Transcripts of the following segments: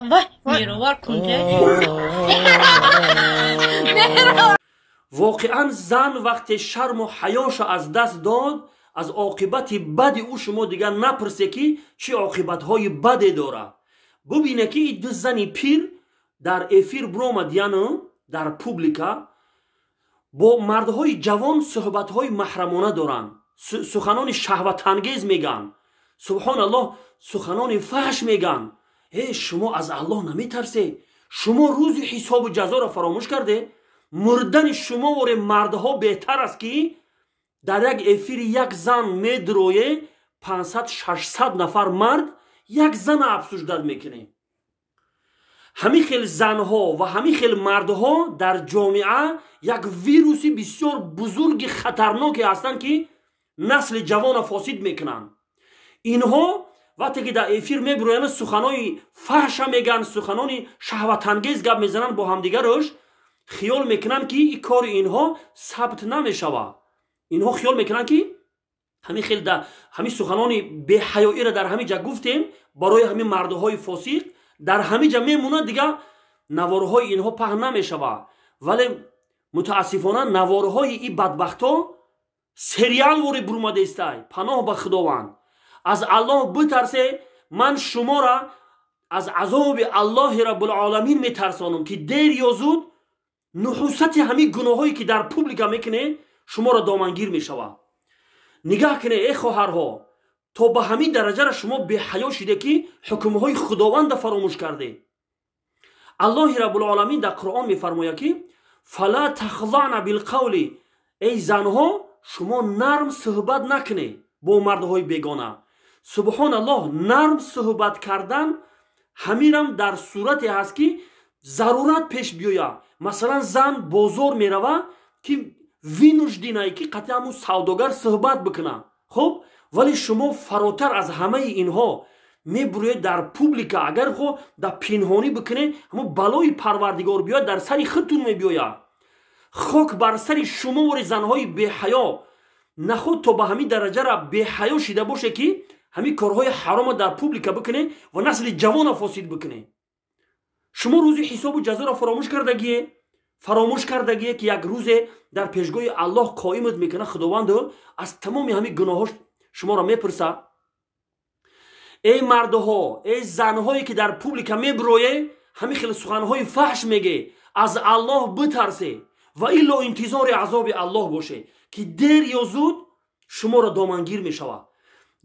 Vay mirovar kunde. واقعا زن وقتی شرم و حیاش از دست داد از عاقبت بد او شما دیگر نپرسه که چه عاقبت های بدی داره. ببینه که این دو زنی پیر در افیر برآمد یعنی در پوبلیکا با مردهای جوان صحبت های محرمانه دارن، سخنان شهوت انگیز میگن، سبحان الله سخنان فحش میگن. شما از الله نمیترسه؟ شما روز حساب و جزا را فراموش کرده؟ مردن شما و مردها بهتر است که در یک افیر یک زن میدرویه 500-600 نفر مرد یک زن افسوس داد میکنه. همین خیل زنها و همین خیل مردها در جامعه یک ویروسی بسیار بزرگ خطرناکی هستند که نسل جوان فاسد میکنن. اینها وقتی که در افیر میبروین سخنای فحش میگن، سخنای شهوت انگیز گپ میزنن با همدیگرش، خیال میکنن که این کار اینها ثبت نمیشوه. اینها خیال میکنن که همین خیل در همین سخنان به حیایی را در همین جا گفتیم برای همین مردهای فاسق در همین جا میمونه، دیگه نوارهای اینها پهن نمیشوه. ولی متاسفانه نوارهای این بدبختا سریال وری برآمده است. پناه به خداوند، از الله بترسه. من شما را از عذاب الله رب العالمین میترسانم که دیر یا زود نحوست همین گناهایی که در پوبلیکا میکنه شما را دامنگیر میشوه. نگاه کنه ای خواهرها، تا به همین درجه را شما به حیا شده که حکمهای خداوند فراموش کرده. الله رب العالمین در قرآن میفرماید که فلا تخضعن بالقول، ای زنها شما نرم صحبت نکنه با مردهای بیگانه. سبحان الله، نرم صحبت کردن همیرم در صورتی هست که ضرورت پیش بیاید. مثلا زن بازار میروه که وینوش دینایی که قطعا همون سوداگر صحبت بکنه. خب ولی شما فراتر از همه اینها میبروید در پوبلیکا، اگر خو در پنهانی بکنه همون بلای پروردگار بیاد در سری خودتون میبیاید. خاک بر سر شما و زنهای بی حیا، نخود تا به همین درجه را بی حیا شده باشه که همین کارهای حرام در پوبلیکا بکنه و نسل جوان فاسد بکنه. شما روزی حساب و جزا را فراموش کردگیه که یک روز در پیشگاه الله قائمت میکنه خداوند از تمام همین گناهاش شما را میپرسه. ای مردها، ای زنهایی که در پوبلیکا میبرویه همین خیلی سخنهای فحش میگه، از الله بترسه و الا انتظار عذاب الله باشه که دیر یا زود شما را دامنگیر میشوه.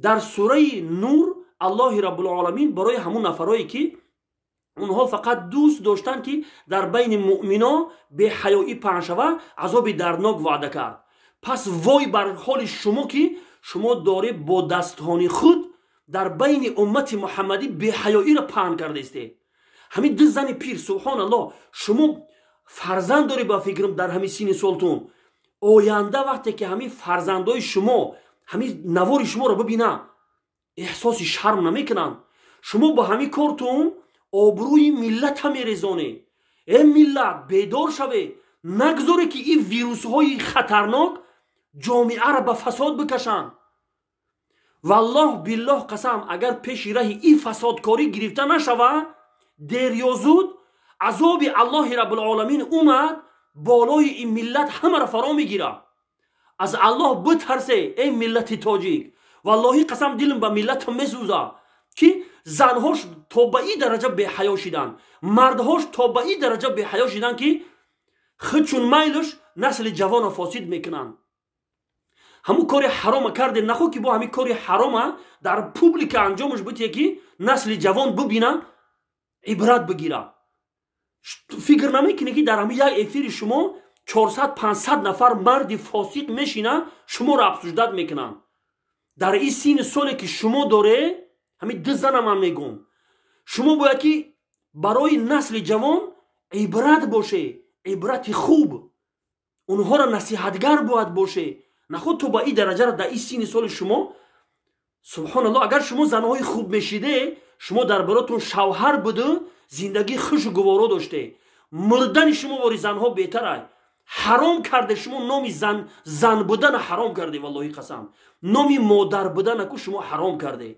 در سوره نور الله رب العالمین برای همون نفرایی که اونها فقط دوست داشتن که در بین مؤمنان به حیایی پهن شوه عذاب دردناک وعده کرد. پس وای بر حال شما که شما داره با دستان خود در بین امت محمدی به حیایی را پهن کرده استه. همین دو زن پیر، سبحان الله، شما فرزند داری با فکرم در همین سین سالتون، آینده وقتی که همین فرزندای شما همین نوار شما را ببینن احساس شرم نمیکنن. شما با همین کارتون آبروی ملت هم میریزانه. ای ملت بیدار شوه، نگذاره که این ویروس های خطرناک جامعه را به فساد بکشن. والله بالله قسم اگر پیش راه این فسادکاری گرفته نشوه دیر یا زود عذاب الله رب العالمین اومد بالای این ملت همه را فرا میگیره. از الله بترسه ای ملت تاجیک. والله قسم دلم به ملت هم میسوزه که زنهاش تا به این درجه به حیا شدن، مردهاش تا به این درجه به حیا شدن که خودشون میلش نسل جوان فاسد میکنن. همون کار حرام کرده، نخو که با همین کار حرام در پوبلیک انجامش بده که نسل جوان ببینن عبرت بگیره. فکر نمیکنه که در همین یک افیر شما 400-500 نفر مرد فاسق میشینن شما را افسوس میکنن. در این سین سالی که شما داره، همین دو زنم هم میگم، شما باید که برای نسل جوان عبرت باشه، عبرت خوب، اونها را نصیحتگر باید باشه. نخود تو با این درجه را در این سین سال شما، سبحان الله، اگر شما زنهای خوب میشیده، شما در براتون شوهر بده زندگی خوش و گوارا داشته، مردن شما واری زنها بهتره. حرام کرده شما نامی زن بودن حرام کرده. والله قسم نامی مادر بودن کو شما حرام کرده.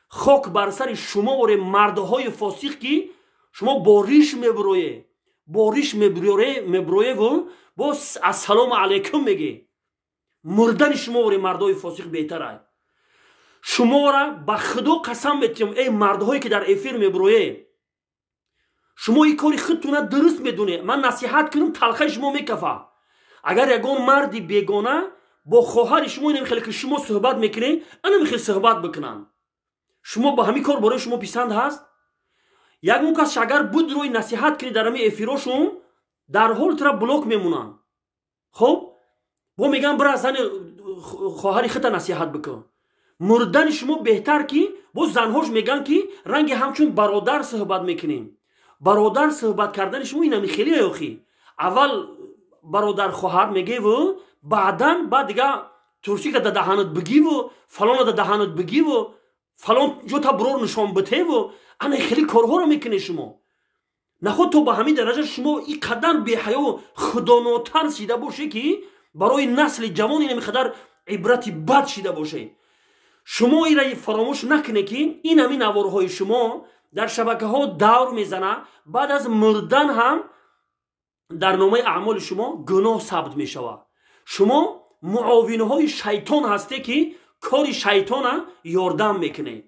خاک بر سر شما و مردهای فاسق که شما با ریش میبرویه با ریش میبرویه و با السلام علیکم میگه مردن شما وری مردای فاسق بهتره شما را به خدا قسم میتیم ای مردهایی که در افیر میبرویه شما این کاری خودتونه درست میدونه من نصیحت کنم تلخه شما میکفه اگر یگان مردی بیگانه با خواهر شما نمیخواد که شما صحبت میکنه انا میخواد صحبت بکنن شما با همین کار برای شما پسند هست یگان کس اگر بود روی نصیحت کنی در همین افیراشون در حال ترا بلوک میمونن خب با میگن برای زن خواهری خطا نصیحت بکن مردن شما بهتر که با زنهاش میگن که رنگ همچون برادر صحبت میکنیم برادر صحبت کردن شما این همی خیلی آخی اول برادر خواهر میگه و بعد دیگه ترسی که دهانت بگی و فلان دهانت بگی و فلان جو تا برور نشان بته و انا خیلی کارها رو میکنه شما نخود تو به همین درجه شما این قدر به حیا و خداناتر شده باشه که برای نسل جوان این قدر عبرتی بد شده باشه شما این را فراموش نکنه که این همین نوارهای شما در شبکه ها دور میزنه بعد از مردن هم در نامه اعمال شما گناه ثبت می شود شما معاون های شیطان هسته که کار شیطان یاردم میکنه